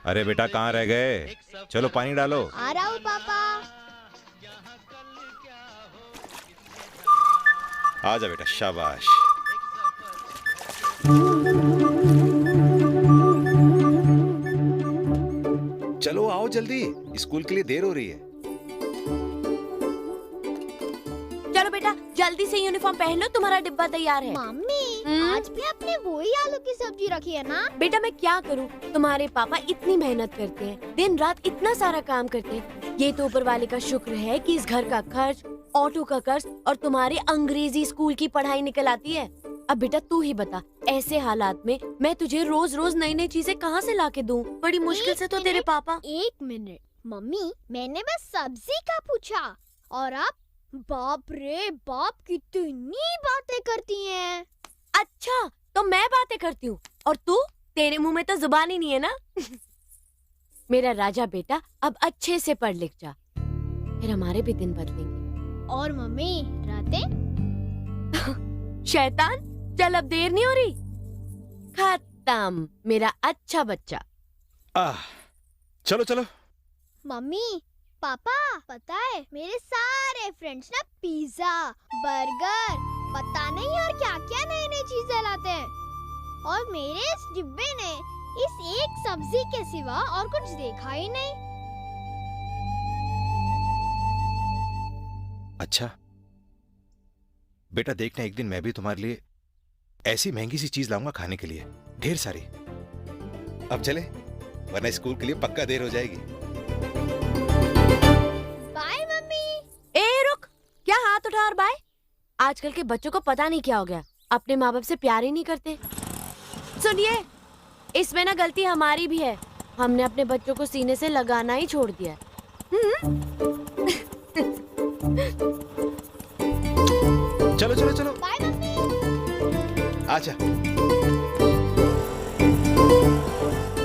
अरे बेटा कहाँ रह गए? चलो पानी डालो। आ रहा हूँ पापा। आजा बेटा, शाबाश। चलो आओ जल्दी, स्कूल के लिए देर हो रही है। चलो बेटा जल्दी से यूनिफॉर्म पहन लो, तुम्हारा डिब्बा तैयार है। मम्मी आज भी आपने वही आलू की सब्जी रखी है ना? बेटा मैं क्या करूं, तुम्हारे पापा इतनी मेहनत करते हैं, दिन रात इतना सारा काम करते हैं। ये तो ऊपर वाले का शुक्र है कि इस घर का खर्च, ऑटो का कर्ज और तुम्हारी अंग्रेजी स्कूल की पढ़ाई निकल आती है। अब बेटा तू ही बता, ऐसे हालात में मैं तुझे रोज रोज नई नई चीजें कहाँ से ला के दूं? बड़ी मुश्किल से तो तेरे पापा। एक मिनट मम्मी, मैंने बस सब्जी का पूछा और आप बाप रे बाप कितनी बातें करती हैं। अच्छा तो मैं बातें करती हूँ और तू, तेरे मुंह में तो जुबान ही नहीं है ना। मेरा राजा बेटा अब अच्छे से पढ़ लिख जा, फिर हमारे भी दिन बदलेंगे। और मम्मी रातें? शैतान, चल अब देर नहीं हो रही। खत्म मेरा अच्छा बच्चा। चलो चलो। मम्मी पापा पता है मेरे सारे फ्रेंड्स ना पिज्जा, बर्गर, पता नहीं और क्या क्या नई नई चीजें लाते हैं और मेरे इस डिब्बे ने इस एक सब्जी के सिवा और कुछ देखा ही नहीं। अच्छा बेटा, देखना एक दिन मैं भी तुम्हारे लिए ऐसी महंगी सी चीज लाऊंगा खाने के लिए, ढेर सारी। अब चले, वरना स्कूल के लिए पक्का देर हो जाएगी। Bye mummy. ए रुक, क्या हाथ उठा और बाय? आजकल के बच्चों को पता नहीं क्या हो गया, अपने माँ बाप से प्यार ही नहीं करते। सुनिए, इसमें ना गलती हमारी भी है, हमने अपने बच्चों को सीने से लगाना ही छोड़ दिया। चलो चलो चलो। Bye mummy. आजा।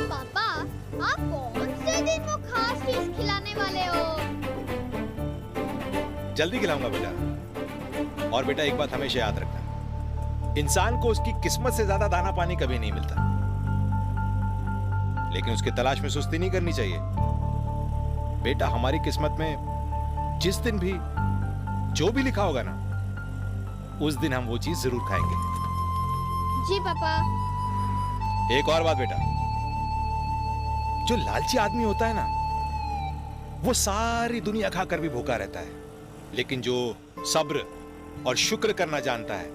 पापा आप कौन से दिन वो खास चीज खिलाने वाले हो? जल्दी खिलाऊंगा बेटा। और बेटा एक बात हमेशा याद रखना, इंसान को उसकी किस्मत से ज्यादा दाना पानी कभी नहीं मिलता, लेकिन उसकी तलाश में सुस्ती नहीं करनी चाहिए। बेटा हमारी किस्मत में जिस दिन भी जो भी लिखा होगा ना, उस दिन हम वो चीज जरूर खाएंगे। जी पापा। एक और बात बेटा, जो लालची आदमी होता है ना, वो सारी दुनिया खाकर भी भूखा रहता है, लेकिन जो सब्र और शुक्र करना जानता है,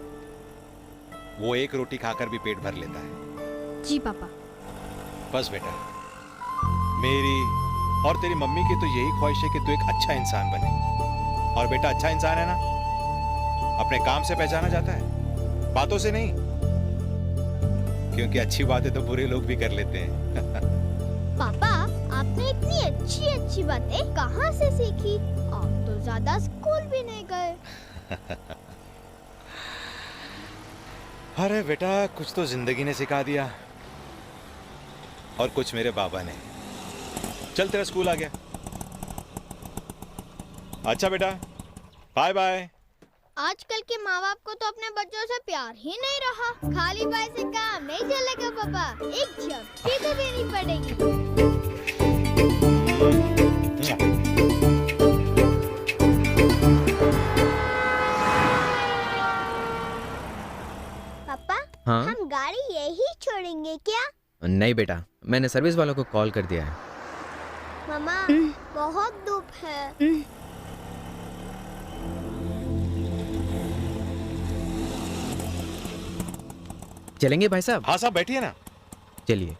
वो एक रोटी खाकर भी पेट भर लेता है। जी पापा। बस बेटा, मेरी और तेरी मम्मी की तो यही ख्वाहिश है कि तू एक अच्छा इंसान बने। और बेटा अच्छा इंसान है ना, अपने काम से पहचाना जाता है, बातों से नहीं, क्योंकि अच्छी बातें तो बुरे लोग भी कर लेते हैं। पापा आपने इतनी अच्छी अच्छी बातें कहाँ से सीखी? आप तो ज्यादा स्कूल भी नहीं गए। अरे बेटा, कुछ तो जिंदगी ने सिखा दिया और कुछ मेरे बाबा ने। चल तेरा स्कूल आ गया। अच्छा बेटा, बाय बाय। आजकल के माँ बाप को तो अपने बच्चों से प्यार ही नहीं रहा। खाली बाय से काम नहीं चलेगा पापा, एक झपकी तो देनी पड़ेगी। पापा हाँ? हम गाड़ी यही छोड़ेंगे क्या? नहीं बेटा, मैंने सर्विस वालों को कॉल कर दिया है। मामा बहुत धूप है। चलेंगे भाई साहब? हाँ साहब बैठिए ना। चलिए।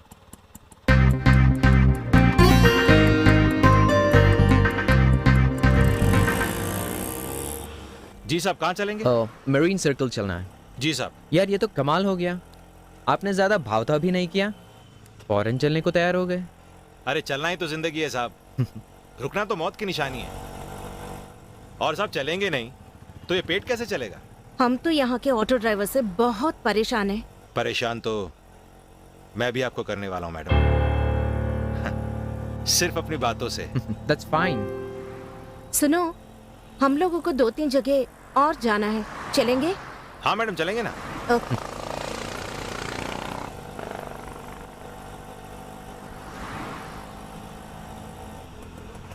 जी साहब, कहाँ चलेंगे? मरीन सर्कल चलना है। जी साहब। यार ये तो कमाल हो गया, आपने ज्यादा भावता भी नहीं किया, फौरन चलने को तैयार हो गए। अरे चलना ही तो जिंदगी है साहब, रुकना तो मौत की निशानी है। और साहब चलेंगे नहीं तो ये पेट कैसे चलेगा? हम तो यहाँ के ऑटो ड्राइवर से बहुत परेशान हैं। परेशान तो मैं भी आपको करने वाला हूँ मैडम, सिर्फ अपनी बातों से। That's fine. सुनो, हम लोगों को 2-3 जगह और जाना है, चलेंगे? हाँ मैडम चलेंगे ना। ओके।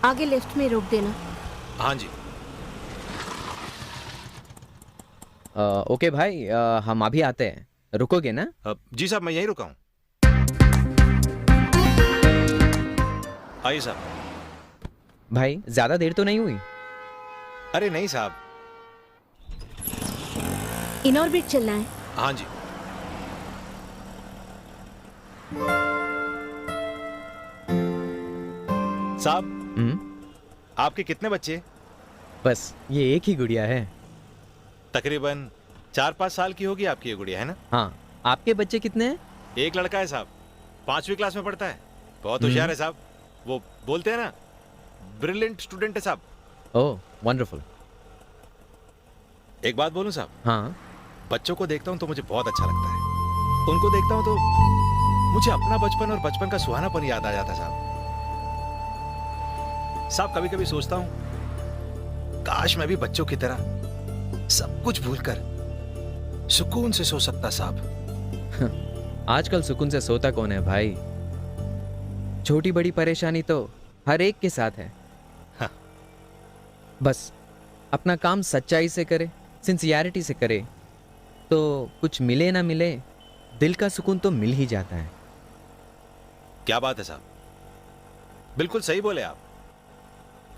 आगे लेफ्ट में रोक देना। हाँ जी। ओके भाई, हम अभी आते हैं, रुकोगे ना? जी साहब, मैं यहीं रुका हूँ। आइए साहब। भाई ज्यादा देर तो नहीं हुई? अरे नहीं साहब। इन ऑर्बिट चलना है। हाँ जी। साहब, आपके कितने बच्चे? बस ये एक ही गुड़िया है। तकरीबन 4-5 साल की होगी आपकी ये गुड़िया, है ना? हाँ, आपके बच्चे कितने हैं? एक लड़का है साहब, 5वीं क्लास में पढ़ता है। बहुत होशियार है साहब। वो बोलते हैं ना, ब्रिलियंट स्टूडेंट है साहब। ओह वंडरफुल। एक बात बोलूं साहब, हाँ, बच्चों को देखता हूं तो मुझे बहुत अच्छा लगता है। उनको देखता हूं तो मुझे अपना बचपन और बचपन का सुहानापन याद आ जाता है साहब। साहब, कभी कभी सोचता हूं, काश मैं भी बच्चों की तरह सब कुछ भूलकर सुकून से सो सकता साहब। आजकल सुकून से सोता कौन है भाई? छोटी बड़ी परेशानी तो हर एक के साथ है। हाँ। बस अपना काम सच्चाई से करे, सिंसियरिटी से करे, तो कुछ मिले ना मिले दिल का सुकून तो मिल ही जाता है। क्या बात है साहब, बिल्कुल सही बोले आप।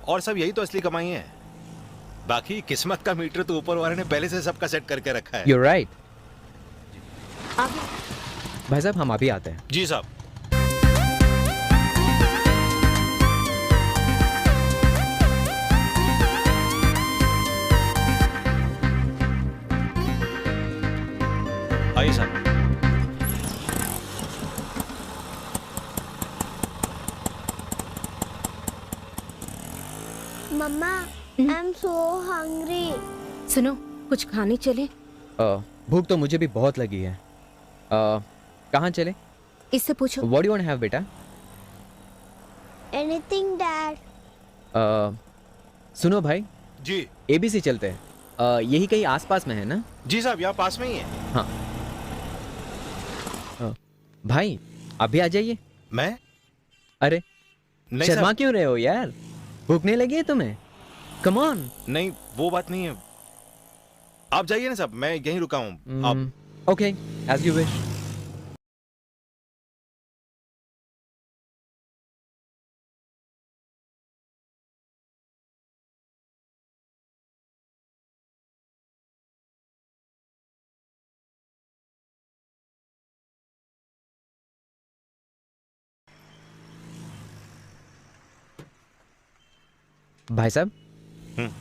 और सब यही तो असली कमाई है। बाकी किस्मत का मीटर तो ऊपर वाले ने पहले से सबका सेट करके रखा है। You're right। आगे। भाई साहब, हम अभी आते हैं। जी साहब। आइए साहब। मम्मा, आई एम सो हंग्री। सुनो, कुछ खाने चले? भूख तो मुझे भी बहुत लगी है। कहाँ चले? इससे पूछो। What do you want to have, बेटा? Anything dad. सुनो भाई, जी। ABC चलते हैं। यही कहीं आसपास में है ना? जी साहब, यहाँ पास में ही है। हाँ। भाई अभी आ जाइए। मैं? अरे नहीं शर्मा साहब, क्यों रहे हो यार? भूख नहीं लगी है तुम्हें? Come on. नहीं, वो बात नहीं है। आप जाइए ना साहब, मैं यहीं रुका हूँ। आप ओके, एज यू विश। भाई साहब,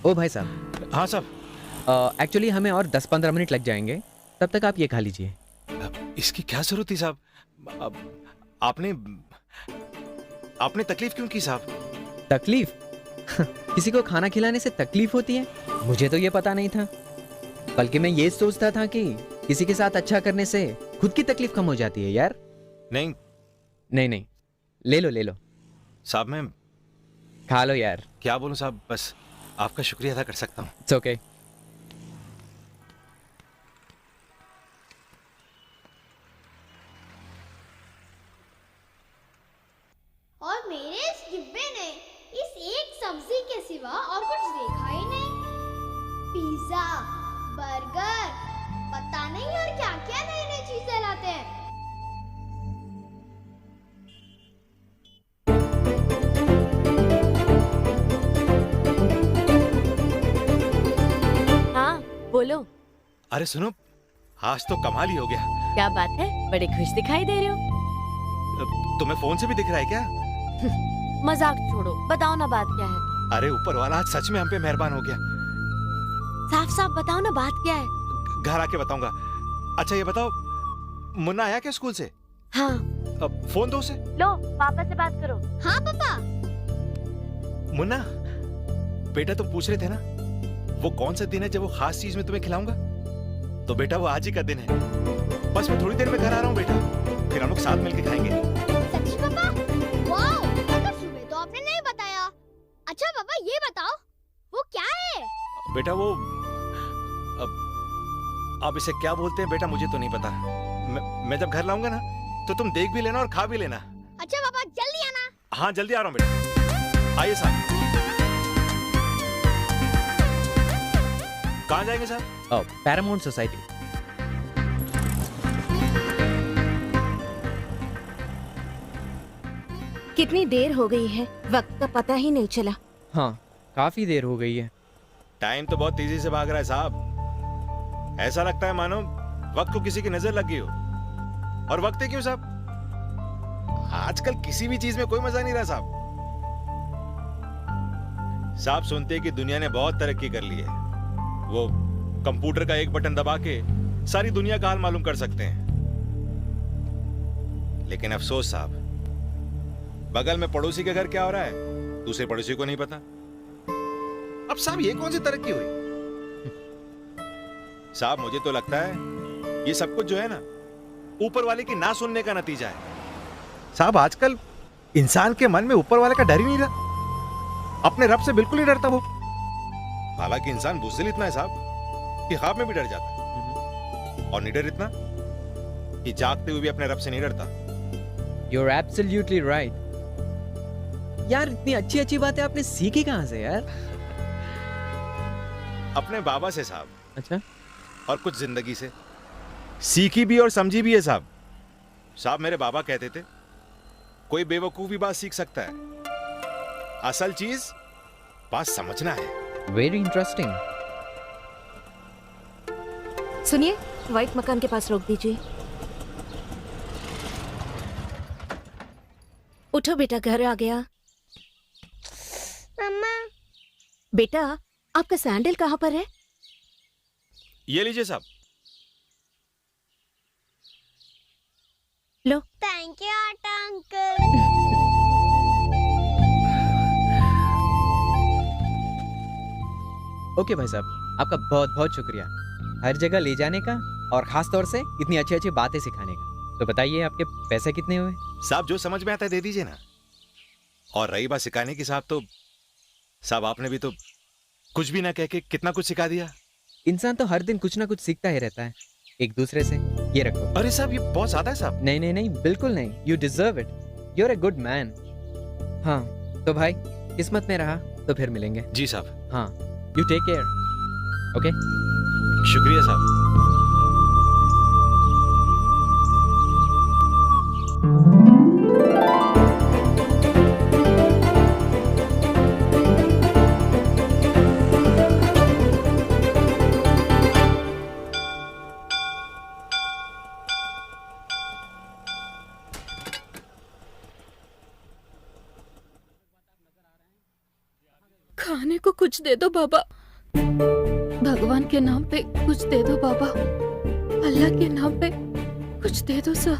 ओ भाई साहब, हाँ साहब। एक्चुअली हमें और 10-15 मिनट लग जाएंगे, तब तक आप ये खा लीजिए। इसकी क्या जरूरत थी साहब? आपने आपने तकलीफ क्यों की साहब? तकलीफ? किसी को खाना खिलाने से तकलीफ होती है? मुझे तो ये पता नहीं था। बल्कि मैं ये सोचता था कि किसी के साथ अच्छा करने से खुद की तकलीफ कम हो जाती है यार। नहीं नहीं नहीं, ले लो ले लो, साहब, मैं खा लो यार। क्या बोलूं साहब, बस आपका शुक्रिया अदा कर सकता हूँ। It's okay. और मेरे इस डिब्बे ने इस एक सब्जी के सिवा और कुछ देखा ही नहीं। पिज्जा, बर्गर, पता नहीं और क्या क्या नई नई चीजें लाते हैं। हाँ बोलो, अरे सुनो, आज तो कमाल ही हो गया। क्या बात है? बड़े खुश दिखाई दे रहे हो। तुम्हें फोन से भी दिख रहा है क्या? मजाक छोड़ो, बताओ ना बात क्या है। अरे ऊपर वाला आज सच में हम पे मेहरबान हो गया। साफ साफ बताओ ना बात क्या है। घर आके बताऊंगा। अच्छा ये बताओ, मुन्ना आया क्या स्कूल से? हाँ। अब फोन दो उसे। लो पापा से बात करो। हाँ पापा। मुन्ना, बेटा तुम पूछ रहे थे ना, वो कौन सा दिन है जब वो खास चीज में तुम्हें खिलाऊंगा? तो बेटा वो आज ही का दिन है। बस मैं थोड़ी देर में घर आ रहा हूँ बेटा, फिर हम लोग साथ मिलके खाएंगे। सच्ची पापा? वाओ, मतलब सुबह तो आपने नहीं बताया। अच्छा पापा ये बताओ, वो क्या है? बेटा वो अब इसे क्या बोलते हैं बेटा, मुझे तो नहीं पता। मैं जब घर लाऊंगा ना तो तुम देख भी लेना और खा भी लेना। अच्छा पापा जल्दी आना। हाँ जल्दी आ रहा हूँ बेटा। आइए साहब। कहाँ जाएंगे साहब? Paramount society. कितनी देर हो गई है, वक्त का पता ही नहीं चला। हाँ, काफी देर हो गई है। टाइम तो बहुत तेजी से भाग रहा है साहब। ऐसा लगता है मानो वक्त को किसी की नजर लग गई हो। और वक्त है क्यों साहब? आजकल किसी भी चीज में कोई मजा नहीं रहा साहब। साहब सुनते हैं कि दुनिया ने बहुत तरक्की कर ली है। वो कंप्यूटर का एक बटन दबा के सारी दुनिया का हाल मालूम कर सकते हैं। लेकिन अफसोस साहब, बगल में पड़ोसी के घर क्या हो रहा है दूसरे पड़ोसी को नहीं पता। अब साहब ये कौन सी तरक्की हुई? साहब मुझे तो लगता है ये सब कुछ जो है ना ऊपर वाले की ना सुनने का नतीजा है। साहब आजकल इंसान के मन में ऊपर वाले का डर ही नहीं रहा। अपने रब से बिल्कुल नहीं डरता वो। हालांकि इंसान बुज़दिल इतना है साहब कि ख्वाब में भी डर जाता है, और निडर इतना कि जागते हुए भी अपने रब से नहीं डरता। You're absolutely right. यार इतनी अच्छी अच्छी बातें आपने सीखी कहाँ से यार? अपने बाबा से साहब, अच्छा, और कुछ जिंदगी से सीखी भी और समझी भी है साहब। साहब मेरे बाबा कहते थे कोई बेवकूफ भी बात सीख सकता है, असल चीज बात समझना है। Very interesting. सुनिए, व्हाइट मकान के पास रोक दीजिए। उठो बेटा, घर आ गया। मम्मा। बेटा, आपका सैंडल कहाँ पर है? ये लीजिए साहब। लो। थैंक यू आटा अंकल। ओके भाई साहब, आपका बहुत बहुत शुक्रिया हर जगह ले जाने का, और खास तौर से इतनी अच्छी अच्छी बातें सिखाने का। तो बताइए आपके पैसे कितने हुए? साहब जो समझ में आता है दे दीजिए ना। और रही बात सिखाने की साहब, तो साहब आपने भी तो कुछ भी ना कह के कितना कुछ सिखा दिया। इंसान तो हर दिन कुछ ना कुछ सीखता ही रहता है एक दूसरे से। ये रखो। अरे साहब ये बहुत ज्यादा है साहब। नहीं नहीं नहीं, बिल्कुल नहीं। You deserve it. You are a good man. हाँ तो भाई, किस्मत में रहा तो फिर मिलेंगे। जी साहब। हाँ, यू टेक केयर। ओके, शुक्रिया साहब। खाने को कुछ दे दो बाबा, भगवान के नाम पे कुछ दे दो बाबा, अल्लाह के नाम पे कुछ दे दो सर।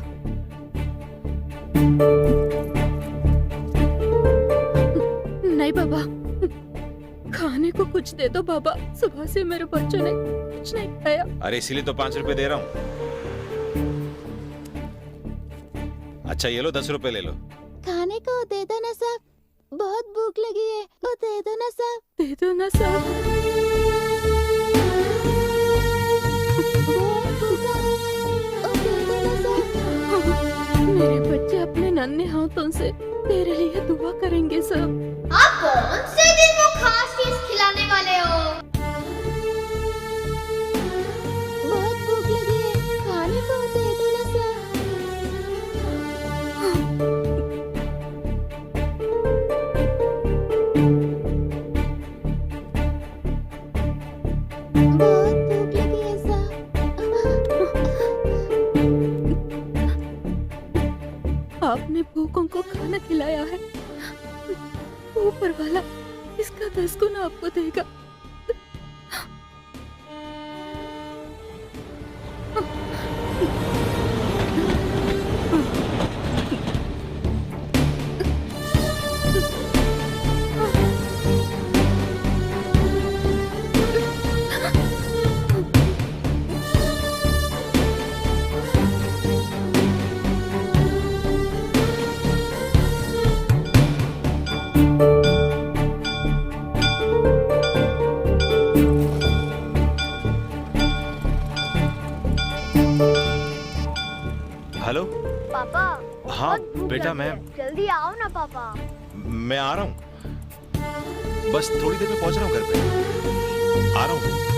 नहीं बाबा, खाने को कुछ दे दो बाबा, सुबह से मेरे बच्चों ने कुछ नहीं खाया। अरे इसीलिए तो 5 रुपए दे रहा हूँ। अच्छा ये लो 10 रुपए ले लो। खाने को दे दो ना साहब, बहुत भूख लगी है, वो दे दो ना साहब। दे दो ना सर। बहुत भूखा, वो दे दो ना साहब। मेरे बच्चे अपने नन्हे हाथों से तेरे लिए दुआ करेंगे सब। आप कौन से दिन वो खास चीज खिलाने वाले हो? बहुत भूख लगी है, खाने को दे दो ना साहब। बहुत भूख लगी है साहब। आपने भूखों को खाना खिलाया है, ऊपर वाला इसका 10 गुना आपको देगा। हेलो पापा, हाँ बहुत भूख बेटा, लगी मैं है, जल्दी आओ ना पापा। मैं आ रहा हूँ। बस थोड़ी देर में पहुंच रहा हूँ घर पे, आ रहा हूँ।